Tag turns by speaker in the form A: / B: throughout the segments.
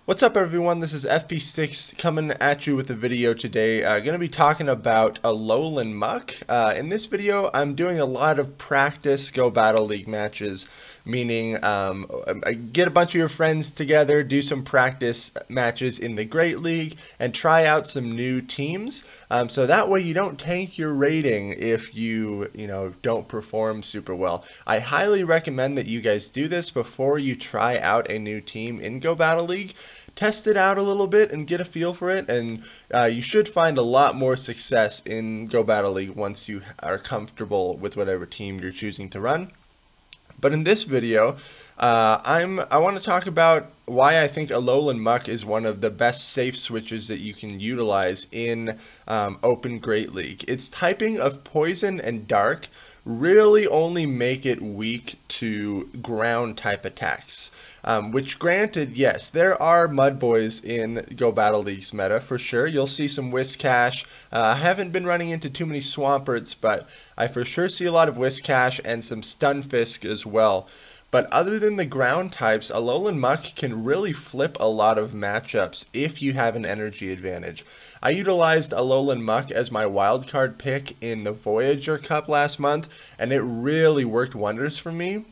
A: What's up everyone, this is FP6 coming at you with a video today. Going to be talking about Alolan Muk. In this video I'm doing a lot of practice Go Battle League matches, meaning get a bunch of your friends together, do some practice matches in the Great League, and try out some new teams. So that way you don't tank your rating if you don't perform super well. I highly recommend that you guys do this before you try out a new team in Go Battle League. Test it out a little bit and get a feel for it, and you should find a lot more success in Go Battle League once you are comfortable with whatever team you're choosing to run. But in this video, I want to talk about why I think Alolan Muk is one of the best safe switches that you can utilize in Open Great League. Its typing of Poison and Dark really only make it weak to ground type attacks. Which granted, yes, there are mud boys in Go Battle League's meta for sure. You'll see some Whiscash. I haven't been running into too many Swamperts, but I for sure see a lot of Whiscash and some Stunfisk as well. But other than the ground types, Alolan Muk can really flip a lot of matchups if you have an energy advantage. I utilized Alolan Muk as my wildcard pick in the Voyager Cup last month, and it really worked wonders for me.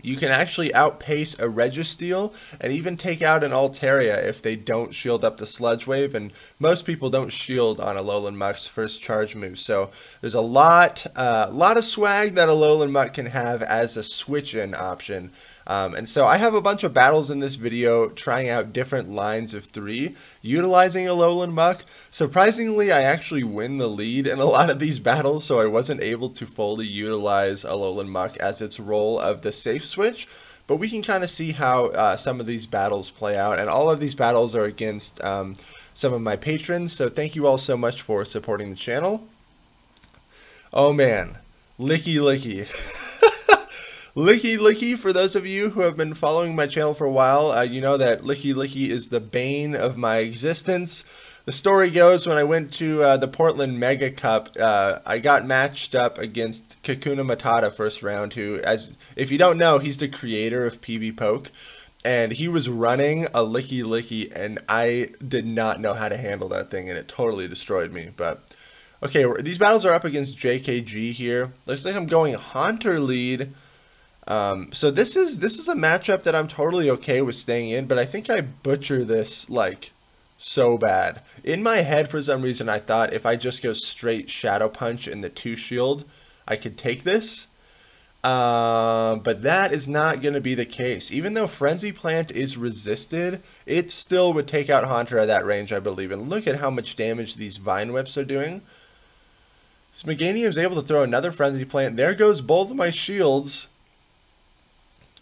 A: You can actually outpace a Registeel and even take out an Altaria if they don't shield up the Sludge Wave, and most people don't shield on Alolan Muk's first charge move. So there's a lot of swag that Alolan Muk can have as a switch-in option. And so I have a bunch of battles in this video trying out different lines of 3 utilizing Alolan Muk. Surprisingly, I actually win the lead in a lot of these battles, so I wasn't able to fully utilize Alolan Muk as its role of the safe switch. But we can kind of see how some of these battles play out, and all of these battles are against some of my patrons, so thank you all so much for supporting the channel. Oh man, Licky Licky. Licky Licky, for those of you who have been following my channel for a while, you know that Licky Licky is the bane of my existence. The story goes, when I went to the Portland Mega Cup, I got matched up against Kakuna Matata first round, who, as if you don't know, he's the creator of PvP, and he was running a Licky Licky, and I did not know how to handle that thing, and it totally destroyed me. But okay, these battles are up against JKG here. Looks like I'm going Haunter lead. So this is a matchup that I'm totally okay with staying in, but I think I butcher this like so bad. In my head, for some reason, I thought if I just go straight Shadow Punch in the 2 shield, I could take this. But that is not going to be the case. Even though Frenzy Plant is resisted, it still would take out Haunter at that range, I believe. And look at how much damage these Vine Whips are doing. Meganium is able to throw another Frenzy Plant. There goes both of my shields.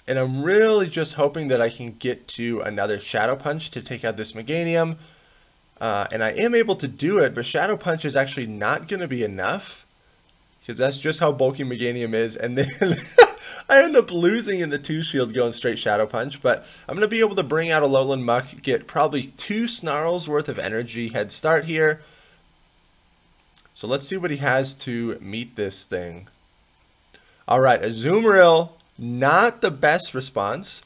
A: And I'm really just hoping that I can get to another Shadow Punch to take out this Meganium. And I am able to do it, but Shadow Punch is actually not going to be enough, because that's just how bulky Meganium is. And then I end up losing in the 2 shield going straight Shadow Punch. But I'm going to be able to bring out Alolan Muk, get probably 2 Snarls worth of energy head start here. So let's see what he has to meet this thing. Alright, Azumarill. Not the best response.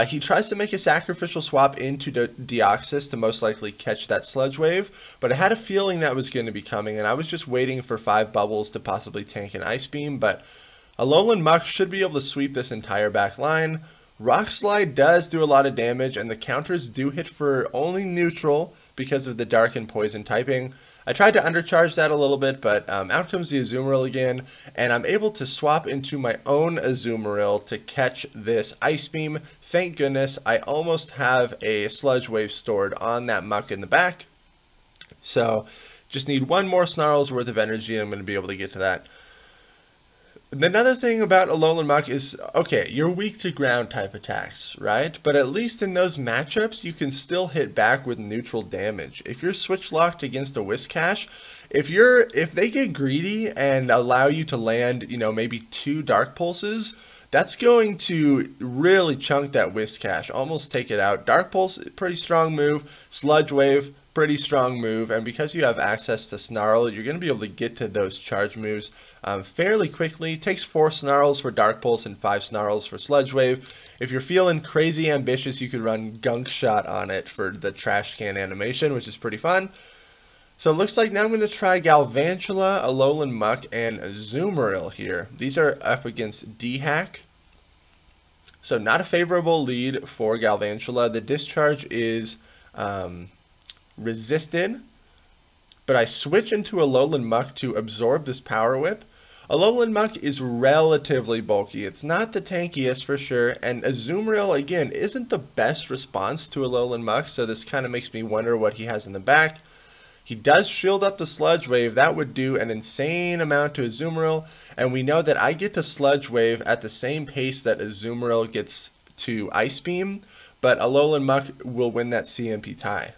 A: He tries to make a sacrificial swap into Deoxys to most likely catch that Sludge Wave, but I had a feeling that was going to be coming, and I was just waiting for 5 bubbles to possibly tank an Ice Beam, but Alolan Muk should be able to sweep this entire back line. Rock Slide does do a lot of damage, and the counters do hit for only neutral because of the Dark and Poison typing. I tried to undercharge that a little bit, but out comes the Azumarill again, and I'm able to swap into my own Azumarill to catch this Ice Beam. Thank goodness, I almost have a Sludge Wave stored on that Muk in the back. So, just need 1 more Snarl's worth of energy, and I'm going to be able to get to that. Another thing about Alolan Muk is, okay, you're weak to ground type attacks, right? But at least in those matchups, you can still hit back with neutral damage. If you're switch locked against a Whiscash, if they get greedy and allow you to land, maybe 2 Dark Pulses, that's going to really chunk that Whiscash, almost take it out. Dark Pulse, pretty strong move. Sludge Wave, pretty strong move, and because you have access to Snarl, you're going to be able to get to those charge moves fairly quickly. It takes 4 Snarls for Dark Pulse and 5 Snarls for Sludge Wave. If you're feeling crazy ambitious, you could run Gunk Shot on it for the trash can animation, which is pretty fun. So it looks like now I'm going to try Galvantula, Alolan Muk, and Azumarill here. These are up against D-Hack. So not a favorable lead for Galvantula. The discharge is resisted, but I switch into Alolan Muk to absorb this Power Whip. Alolan Muk is relatively bulky. It's not the tankiest for sure, and Azumarill, again, isn't the best response to Alolan Muk, so this kind of makes me wonder what he has in the back. He does shield up the Sludge Wave. That would do an insane amount to Azumarill, and we know that I get to Sludge Wave at the same pace that Azumarill gets to Ice Beam, but Alolan Muk will win that CMP tie.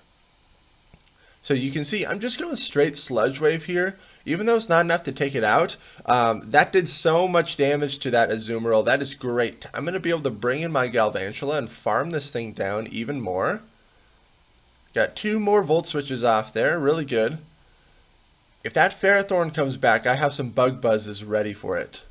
A: So you can see I'm just going straight Sludge Wave here. Even though it's not enough to take it out, that did so much damage to that Azumarill. That is great. I'm going to be able to bring in my Galvantula and farm this thing down even more. Got 2 more Volt Switches off there. Really good. If that Ferrothorn comes back, I have some Bug Buzzes ready for it.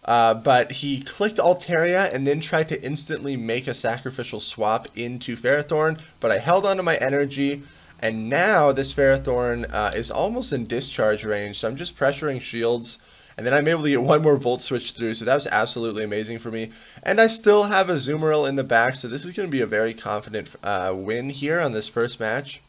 A: But he clicked Altaria and then tried to instantly make a sacrificial swap into Ferrothorn, but I held onto my energy, and now this Ferrothorn is almost in discharge range, so I'm just pressuring shields, and then I'm able to get 1 more Volt Switch through, so that was absolutely amazing for me. And I still have a Azumarill in the back, so this is going to be a very confident win here on this first match.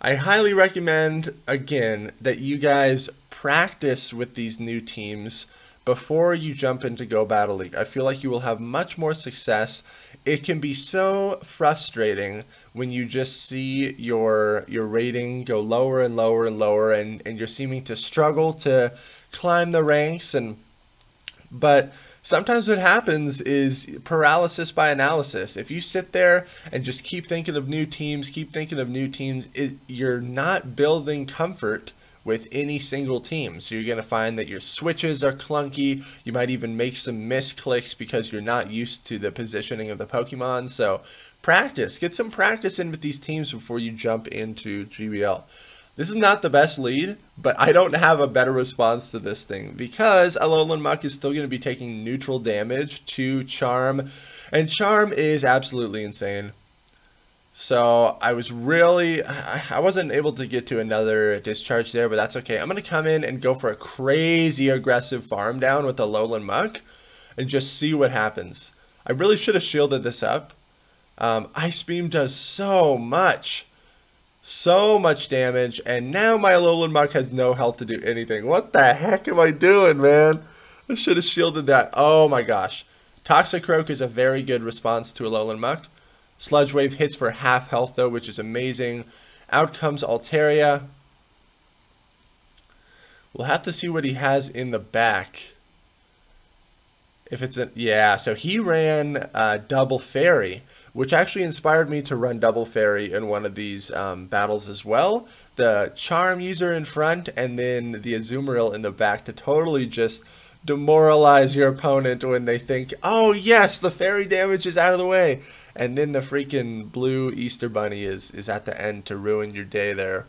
A: I highly recommend, again, that you guys practice with these new teams before you jump into Go Battle League. I feel like you will have much more success. It can be so frustrating when you just see your rating go lower and lower and lower, and you're seeming to struggle to climb the ranks. But sometimes what happens is paralysis by analysis. If you sit there and just keep thinking of new teams, you're not building comfort with any single team. So you're going to find that your switches are clunky. You might even make some misclicks because you're not used to the positioning of the Pokemon. So practice. Get some practice in with these teams before you jump into GBL. This is not the best lead, but I don't have a better response to this thing because Alolan Muk is still going to be taking neutral damage to Charm, and Charm is absolutely insane. So I wasn't able to get to another discharge there, but that's okay. I'm going to come in and go for a crazy aggressive farm down with Alolan Muk and just see what happens. I really should have shielded this up. Ice Beam does so much damage, and now my Alolan Muk has no health to do anything. What the heck am I doing, man? I should have shielded that. Oh my gosh. Toxicroak is a very good response to Alolan Muk. Sludge Wave hits for half health though, which is amazing. Out comes Altaria. We'll have to see what he has in the back. If it's a, yeah, so he ran Double Fairy, which actually inspired me to run Double Fairy in one of these battles as well. The Charm user in front and then the Azumarill in the back to totally just demoralize your opponent when they think, oh yes, the fairy damage is out of the way. And then the freaking blue Easter Bunny is at the end to ruin your day there.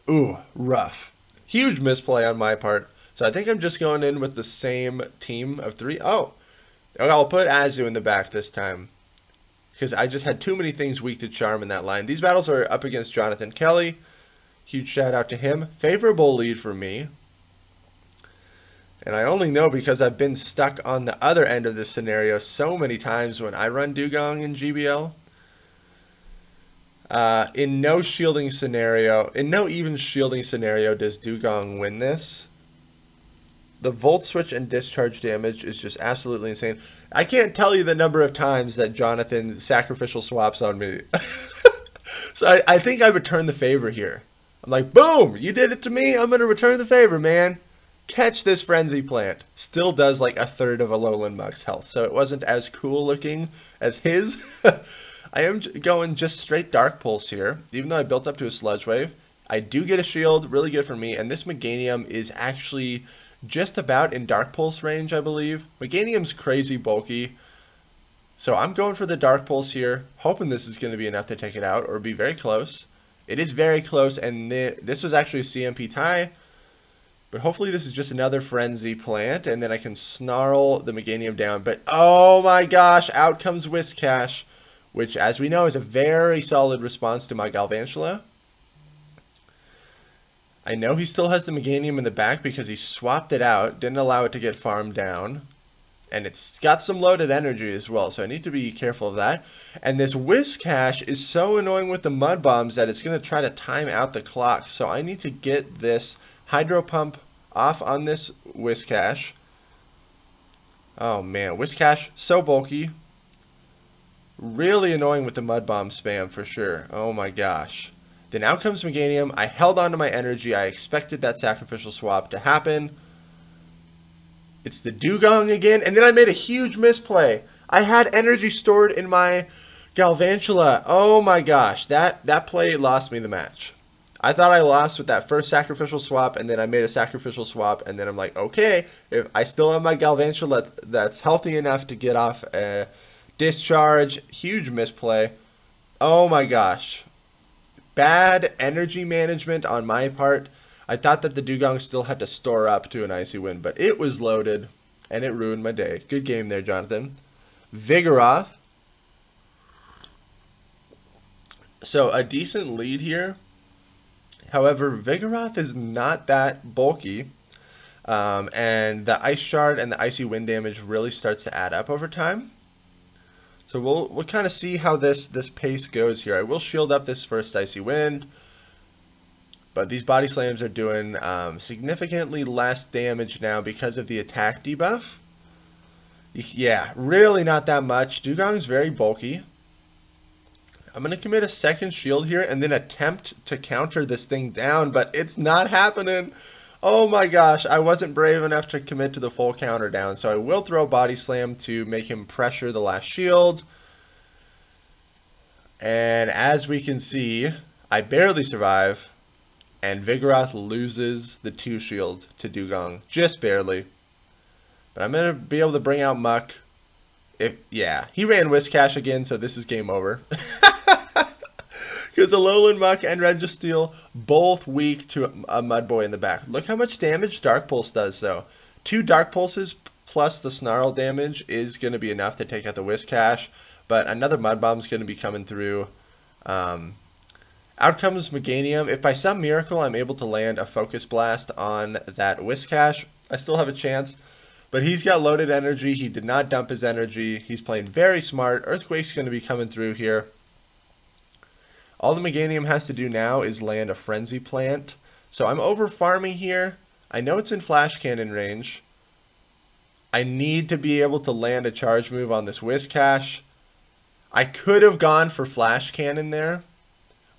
A: Ooh, rough. Huge misplay on my part. So I think I'm just going in with the same team of 3. Oh, I'll put Azu in the back this time, because I just had too many things weak to Charm in that line. These battles are up against Jonathan Kelly. Huge shout out to him. Favorable lead for me. And I only know because I've been stuck on the other end of this scenario so many times when I run Dugong in GBL. In no even shielding scenario does Dugong win this. The Volt Switch and discharge damage is just absolutely insane. I can't tell you the number of times that Jonathan sacrificial swaps on me. So I think I return the favor here. I'm like, boom, you did it to me. I'm going to return the favor, man. Catch this Frenzy Plant. Still does like a third of Alolan Muk's health, so it wasn't as cool looking as his. I am going just straight Dark Pulse here, even though I built up to a Sludge Wave. I do get a shield, really good for me, and this Meganium is actually just about in Dark Pulse range, I believe. Meganium's crazy bulky. So I'm going for the Dark Pulse here, hoping this is going to be enough to take it out or be very close. It is very close, and this was actually a CMP tie. But hopefully this is just another Frenzy plant, and then I can snarl the Meganium down. But oh my gosh, out comes Whiscash, which as we know is a very solid response to my Galvantula. I know he still has the Meganium in the back because he swapped it out, didn't allow it to get farmed down. And it's got some loaded energy as well, so I need to be careful of that. And this Whiscash is so annoying with the Mud Bombs that it's going to try to time out the clock. So I need to get this Hydro Pump off on this Whiscash. Oh man, Whiscash, so bulky. Really annoying with the Mud Bomb spam for sure. Oh my gosh. Then out comes Meganium. I held on to my energy. I expected that sacrificial swap to happen. It's the Dugong again, and then I made a huge misplay. I had energy stored in my Galvantula. Oh my gosh, that play lost me the match. I thought I lost with that first sacrificial swap, and then I made a sacrificial swap, and then I'm like, okay, if I still have my Galvantula that's healthy enough to get off a discharge. Huge misplay. Oh my gosh. Bad energy management on my part. I thought that the Dugong still had to store up to an Icy Wind, but it was loaded, and it ruined my day. Good game there, Jonathan. Vigoroth. So, a decent lead here. However, Vigoroth is not that bulky, and the Ice Shard and the Icy Wind damage really starts to add up over time. So, we'll kind of see how this pace goes here. I will shield up this first Icy Wind. But these body slams are doing significantly less damage now because of the attack debuff. Yeah, really not that much. Dugong's very bulky. I'm going to commit a second shield here and then attempt to counter this thing down, but it's not happening. Oh my gosh, I wasn't brave enough to commit to the full counter down, so I will throw body slam to make him pressure the last shield. And as we can see, I barely survive. And Vigoroth loses the 2 shield to Dugong. Just barely. But I'm going to be able to bring out Muk. Yeah, he ran Whiscash again, so this is game over. Because Alolan Muk and Registeel both weak to a Mudboy in the back. Look how much damage Dark Pulse does, though. 2 Dark Pulses plus the Snarl damage is going to be enough to take out the Whiscash. But another Mud Bomb is going to be coming through. Out comes Meganium. If by some miracle I'm able to land a Focus Blast on that Whiscash, I still have a chance. But he's got loaded energy. He did not dump his energy. He's playing very smart. Earthquake's going to be coming through here. All the Meganium has to do now is land a Frenzy Plant. So I'm over farming here. I know it's in Flash Cannon range. I need to be able to land a charge move on this Whiscash. I could have gone for Flash Cannon there.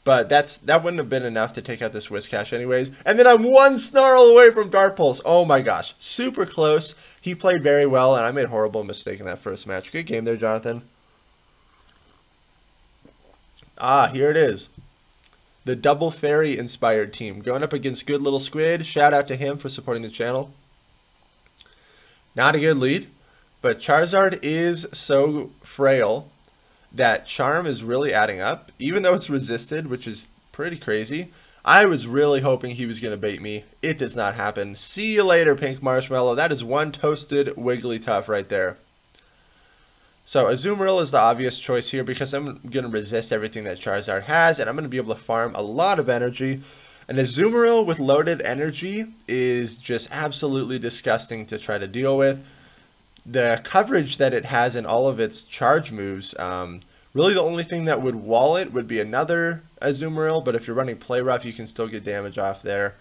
A: But that wouldn't have been enough to take out this Whiscash anyways. And then I'm 1 Snarl away from Dark Pulse. Oh my gosh. Super close. He played very well, and I made a horrible mistake in that first match. Good game there, Jonathan. Ah, here it is. The Double Fairy inspired team. Going up against Good Little Squid. Shout out to him for supporting the channel. Not a good lead. But Charizard is so frail that Charm is really adding up, even though it's resisted, which is pretty crazy. I was really hoping he was going to bait me. It does not happen. See you later, Pink Marshmallow. That is 1 toasted Wigglytuff right there. So Azumarill is the obvious choice here because I'm going to resist everything that Charizard has, and I'm going to be able to farm a lot of energy. And Azumarill with loaded energy is just absolutely disgusting to try to deal with. The coverage that it has in all of its charge moves, really the only thing that would wall it would be another Azumarill, but if you're running Play Rough, you can still get damage off there.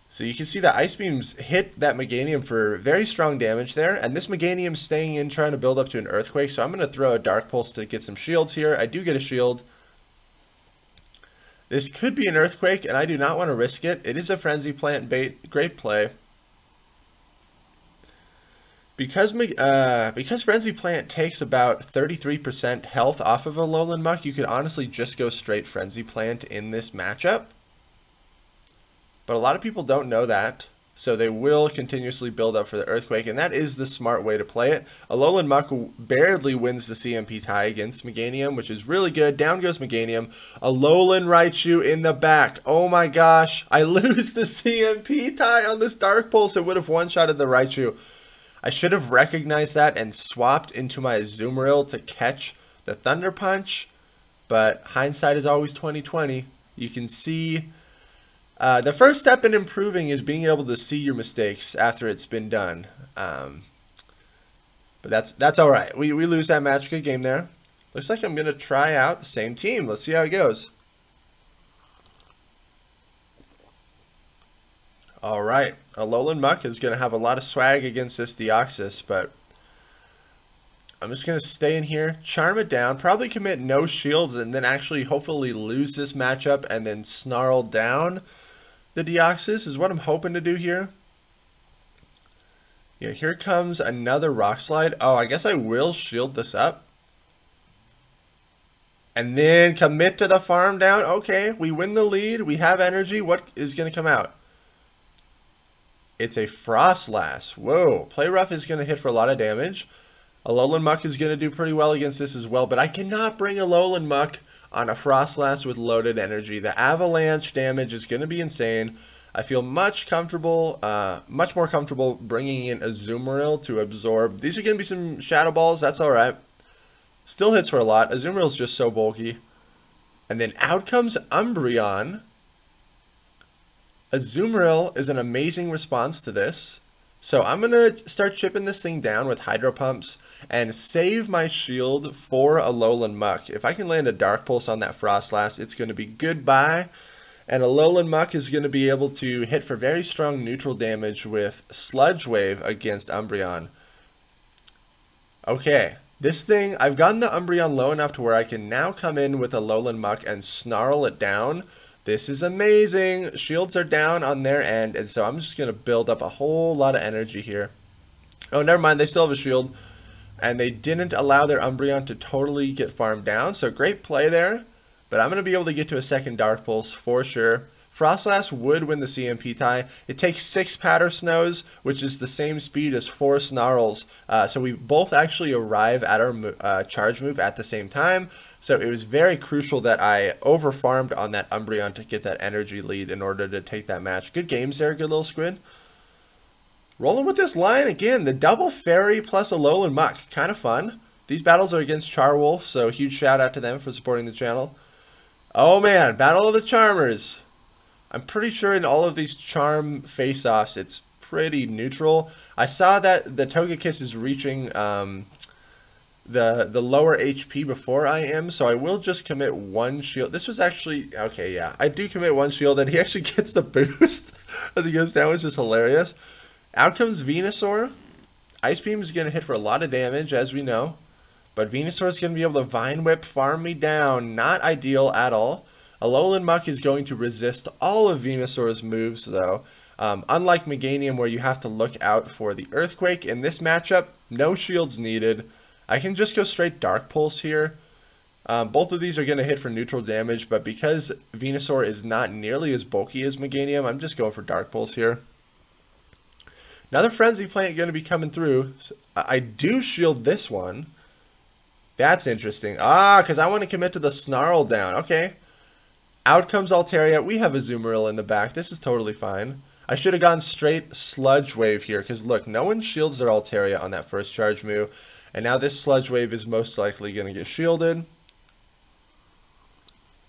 A: So you can see that Ice Beams hit that Meganium for very strong damage there, and this Meganium staying in trying to build up to an Earthquake, so I'm going to throw a Dark Pulse to get some shields here. I do get a shield. This could be an Earthquake, and I do not want to risk it. It is a Frenzy Plant bait. Great play. Because Frenzy Plant takes about 33% health off of Alolan Muk, you could honestly just go straight Frenzy Plant in this matchup. But a lot of people don't know that. so they will continuously build up for the Earthquake, and that is the smart way to play it. Alolan Muk barely wins the CMP tie against Meganium, which is really good. Down goes Meganium. Alolan Raichu in the back. Oh my gosh, I lose the CMP tie on this Dark Pulse. It would have one-shotted the Raichu. I should have recognized that and swapped into my Azumarill to catch the Thunder Punch, but hindsight is always 20/20. You can see the first step in improving is being able to see your mistakes after it's been done. But that's all right. We lose that match. Good game there. Looks like I'm going to try out the same team. Let's see how it goes. All right. Alolan Muk is going to have a lot of swag against this Deoxys, but I'm just going to stay in here, charm it down, probably commit no shields, and then actually hopefully lose this matchup and then snarl down the Deoxys is what I'm hoping to do here. Yeah, here comes another Rock Slide. Oh, I guess I will shield this up. And then commit to the farm down. Okay, we win the lead. We have energy. What is going to come out? It's a Frostlass. Whoa, Play Rough is going to hit for a lot of damage. Alolan Muk is going to do pretty well against this as well, but I cannot bring Alolan Muk on a Frostlass with loaded energy. The avalanche damage is going to be insane. I feel much more comfortable bringing in Azumarill to absorb. These are going to be some Shadow Balls. That's all right. Still hits for a lot. Azumarill's just so bulky. And then out comes Umbreon. Azumarill is an amazing response to this. So I'm going to start chipping this thing down with Hydro Pumps and save my shield for Alolan Muk. If I can land a Dark Pulse on that Frostlass, it's going to be goodbye. And Alolan Muk is going to be able to hit for very strong neutral damage with Sludge Wave against Umbreon. Okay, this thing, I've gotten the Umbreon low enough to where I can now come in with Alolan Muk and snarl it down. This is amazing. Shields are down on their end, and so I'm just going to build up a whole lot of energy here. Oh, never mind. They still have a shield, and they didn't allow their Umbreon to totally get farmed down, so great play there. But I'm going to be able to get to a second Dark Pulse for sure. Frostlass would win the CMP tie. It takes 6 Powder Snows, which is the same speed as 4 Snarls. So we both actually arrive at our charge move at the same time. So it was very crucial that I over-farmed on that Umbreon to get that energy lead in order to take that match. Good games there, good little squid. Rolling with this line again, the double Fairy plus Alolan Muk. Kind of fun. These battles are against Charwolf, so huge shout out to them for supporting the channel. Oh man, Battle of the Charmers. I'm pretty sure in all of these charm face-offs, it's pretty neutral. I saw that the Togekiss is reaching the lower HP before I am, so I will just commit 1 shield. This was actually, okay, yeah, I do commit 1 shield, and he actually gets the boost as he goes down, which is hilarious. Out comes Venusaur. Ice Beam is going to hit for a lot of damage, as we know, but Venusaur is going to be able to Vine Whip, farm me down. Not ideal at all. Alolan Muk is going to resist all of Venusaur's moves, though. Unlike Meganium, where you have to look out for the Earthquake, in this matchup, no shields needed. I can just go straight Dark Pulse here. Both of these are going to hit for neutral damage, but because Venusaur is not nearly as bulky as Meganium, I'm just going for Dark Pulse here. Another Frenzy Plant going to be coming through. So I do shield this one. That's interesting. Because I want to commit to the Snarl down. Okay. Out comes Altaria. We have a Azumarill in the back. This is totally fine. I should have gone straight Sludge Wave here, because look, no one shields their Altaria on that first charge move. And now this Sludge Wave is most likely going to get shielded.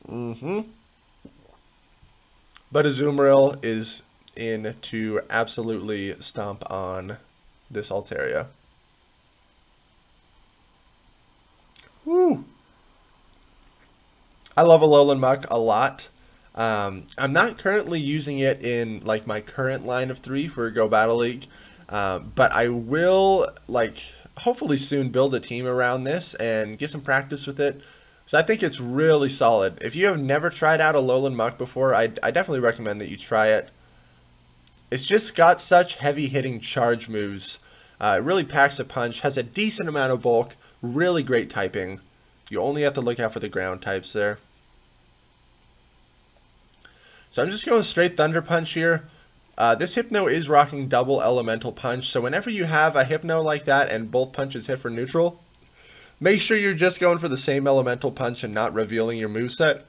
A: But Azumarill is in to absolutely stomp on this Altaria. Woo! I love Alolan Muk a lot. I'm not currently using it in like my current line of 3 for Go Battle League, but I will hopefully soon build a team around this and get some practice with it. So I think it's really solid. If you have never tried out Alolan Muk before, I definitely recommend that you try it. It's just got such heavy hitting charge moves. It really packs a punch, has a decent amount of bulk, really great typing. You only have to look out for the ground types there. So I'm just going straight Thunder Punch here. This Hypno is rocking double elemental punch, so whenever you have a Hypno like that and both punches hit for neutral, make sure you're just going for the same elemental punch and not revealing your moveset.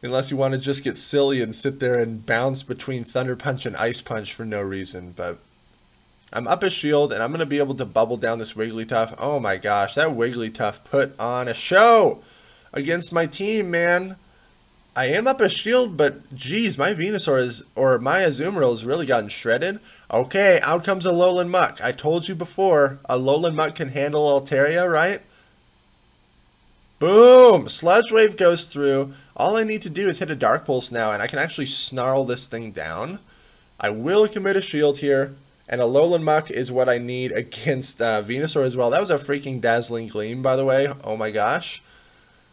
A: Unless you want to just get silly and sit there and bounce between Thunder Punch and Ice Punch for no reason. But I'm up a shield, and I'm going to be able to bubble down this Wigglytuff. Oh my gosh, that Wigglytuff put on a show against my team, man. I am up a shield, but geez, my Venusaur is, or my Azumarill has really gotten shredded. Okay, out comes Alolan Muk. I told you before, Alolan Muk can handle Altaria, right? Boom! Sludge Wave goes through. All I need to do is hit a Dark Pulse now, and I can actually snarl this thing down. I will commit a shield here, and Alolan Muk is what I need against Venusaur as well. That was a freaking Dazzling Gleam, by the way. Oh my gosh.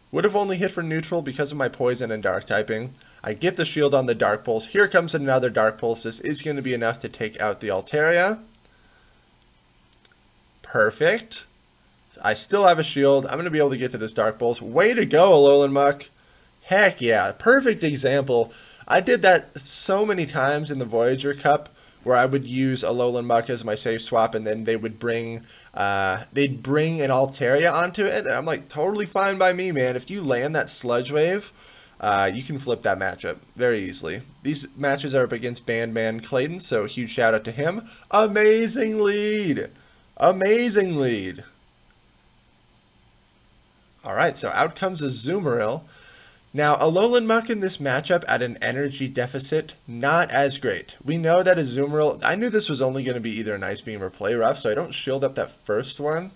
A: Would have only hit for neutral because of my Poison and Dark typing. I get the shield on the Dark Pulse. Here comes another Dark Pulse. This is going to be enough to take out the Altaria. Perfect. I still have a shield. I'm going to be able to get to this Dark Pulse. Way to go, Alolan Muk. Heck yeah. Perfect example. I did that so many times in the Voyager Cup where I would use Alolan Muk as my safe swap, and then they would bring they'd bring an Altaria onto it. And I'm like, totally fine by me, man. If you land that Sludge Wave, you can flip that matchup very easily. These matches are up against Bandman Clayton, so huge shout out to him. Amazing lead. Amazing lead. Alright, so out comes Azumarill. Now, Alolan Muk in this matchup at an energy deficit, not as great. We know that Azumarill, I knew this was only going to be either an Ice Beam or Play Rough, so I don't shield up that first one.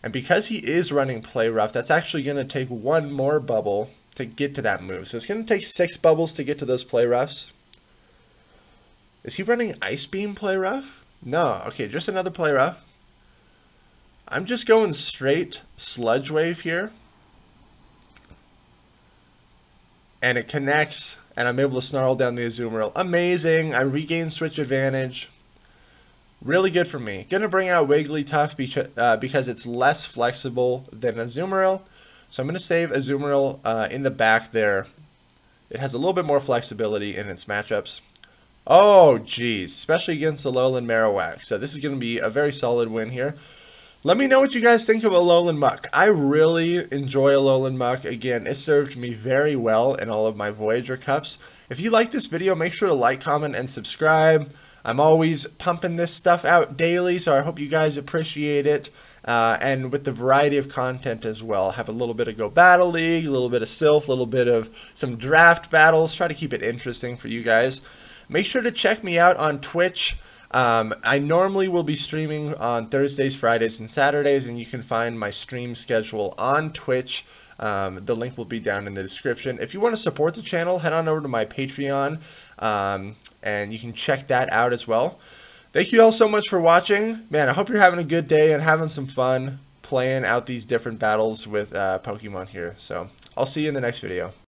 A: And because he is running Play Rough, that's actually going to take one more bubble to get to that move. So it's going to take 6 bubbles to get to those Play Roughs. Is he running Ice Beam Play Rough? No, okay, just another Play Rough. I'm just going straight Sludge Wave here. And it connects, and I'm able to snarl down the Azumarill. Amazing. I regain switch advantage. Really good for me. Gonna bring out Wigglytuff because it's less flexible than Azumarill. So I'm gonna save Azumarill in the back there. It has a little bit more flexibility in its matchups. Oh, geez. Especially against Alolan Marowak. So this is gonna be a very solid win here. Let me know what you guys think of Alolan Muk. I really enjoy Alolan Muk. Again, it served me very well in all of my Voyager Cups. If you like this video, make sure to like, comment, and subscribe. I'm always pumping this stuff out daily, so I hope you guys appreciate it. And with the variety of content as well. Have a little bit of Go Battle League, a little bit of Sylph, a little bit of some draft battles. Try to keep it interesting for you guys. Make sure to check me out on Twitch. I normally will be streaming on Thursdays, Fridays, and Saturdays, and you can find my stream schedule on Twitch. The link will be down in the description. If you want to support the channel, head on over to my Patreon, and you can check that out as well. Thank you all so much for watching. Man, I hope you're having a good day and having some fun playing out these different battles with Pokemon here. So I'll see you in the next video.